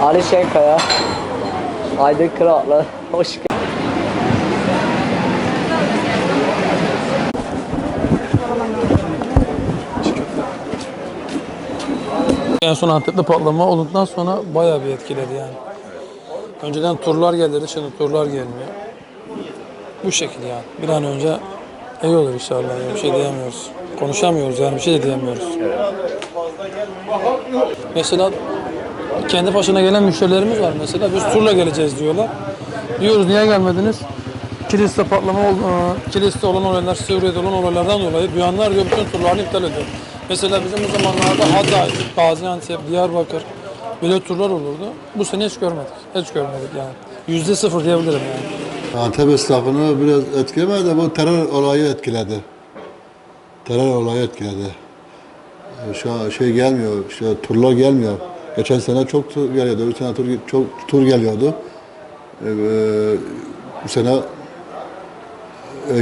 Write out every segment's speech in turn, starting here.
Ali Şenkaya, Aydın Kıratlı, hoş geldin. En son Antep'te patlama olduktan sonra bayağı bir etkiledi yani. Önceden turlar gelirdi, şimdi turlar gelmiyor. Bu şekilde yani. Bir an önce iyi olur inşallah. Yani bir şey diyemiyoruz. Konuşamıyoruz yani bir şey de diyemiyoruz. Mesela kendi başına gelen müşterilerimiz var mesela. Biz turla geleceğiz diyorlar. Diyoruz niye gelmediniz? Kilis'te patlama Kilis'te olan olaylar, Suriye'de olan olaylardan dolayı duyanlar diyor bütün turlarını iptal ediyor. Mesela bizim bu zamanlarda Hatay, Gaziantep, Diyarbakır böyle turlar olurdu. Bu sene hiç görmedik. Hiç görmedik yani. %0 diyebilirim yani. Antep esnafını biraz etkilemedi de bu terör olayı etkiledi. Terör olayı etkiledi. Şu an şey gelmiyor, işte turlar gelmiyor. Geçen sene çok tur geliyordu, bir sene çok tur geliyordu. Bu sene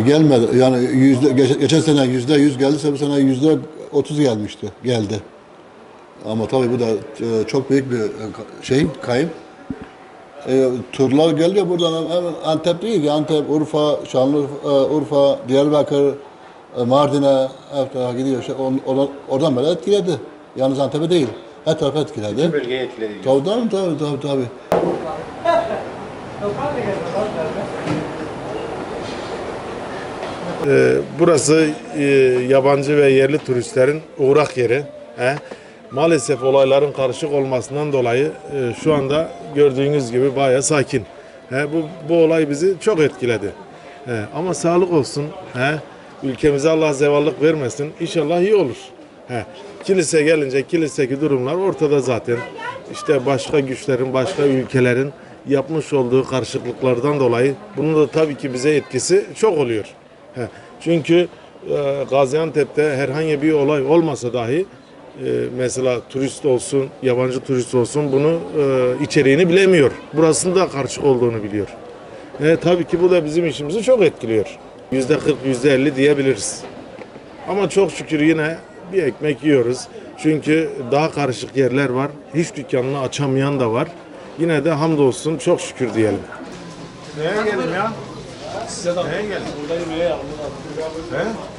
gelmedi. Yani geçen sene %100 geldiyse bu sene %30 geldi. Ama tabii bu da çok büyük bir kayıp. Turlar geliyor buradan hemen Antep değil ki Antep, Urfa, Urfa, Diyarbakır, Mardin'e her tarafa gidiyor. Oradan böyle etkiledi. Yalnız Antep'e değil. Her tarafı etkiledi. Bütün bölgeyi etkiledi. Tabii. Burası yabancı ve yerli turistlerin uğrak yeri. Maalesef olayların karışık olmasından dolayı şu anda gördüğünüz gibi bayağı sakin. Bu olay bizi çok etkiledi. Ama sağlık olsun. Ülkemize Allah zevallık vermesin. İnşallah iyi olur. Kilise gelince kiliseki durumlar ortada zaten. İşte başka güçlerin, başka ülkelerin yapmış olduğu karışıklıklardan dolayı bunun da tabii ki bize etkisi çok oluyor. Çünkü Gaziantep'te herhangi bir olay olmasa dahi mesela turist olsun, yabancı turist olsun bunu içeriğini bilemiyor. Burasının da karışık olduğunu biliyor. Tabii ki bu da bizim işimizi çok etkiliyor. %40, %50 diyebiliriz. Ama çok şükür yine bir ekmek yiyoruz. Çünkü daha karışık yerler var. Hiç dükkanını açamayan da var. Yine de hamdolsun çok şükür diyelim. Neye gelin ya? Size de neye gelin? Burada yemeğe aldım.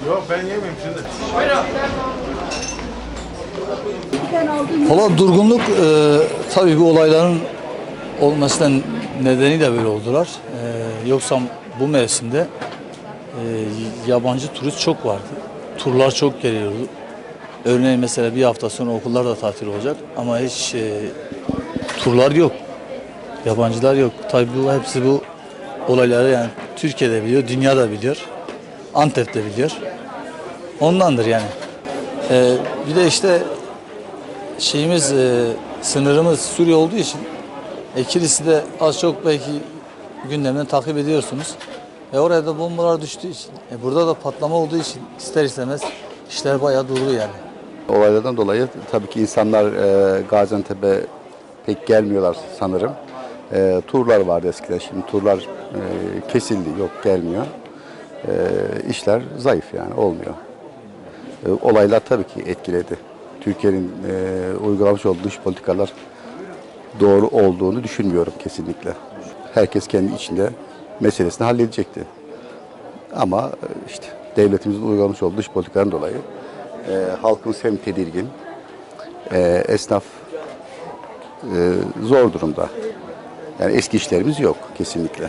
Yok ben yemeyeyim şimdi. Valla durgunluk tabii bu olayların olmasından nedeniyle böyle oldular. Yoksa bu mevsimde yabancı turist çok vardı. Turlar çok geliyordu. Örneğin mesela bir hafta sonra okullar da tatil olacak ama hiç turlar yok. Yabancılar yok. Tabii hepsi bu olayları yani Türkiye'de biliyor, dünya da biliyor. Antep de biliyor. Ondandır yani. Bir de işte sınırımız Suriye olduğu için Kilis'i de az çok belki gündemden takip ediyorsunuz. Oraya da bombalar düştüğü için, burada da patlama olduğu için ister istemez işler bayağı durdu yani. Olaylardan dolayı tabii ki insanlar Gaziantep'e pek gelmiyorlar sanırım. Turlar vardı eskiden, şimdi turlar kesildi, yok gelmiyor. İşler zayıf yani olmuyor. Olaylar tabii ki etkiledi. Türkiye'nin uygulamış olduğu dış politikalar doğru olduğunu düşünmüyorum kesinlikle. Herkes kendi içinde meselesini halledecekti. Ama işte devletimizin uygulamış olduğu dış politikadan dolayı halkımız hem tedirgin, esnaf zor durumda. Yani eski işlerimiz yok kesinlikle.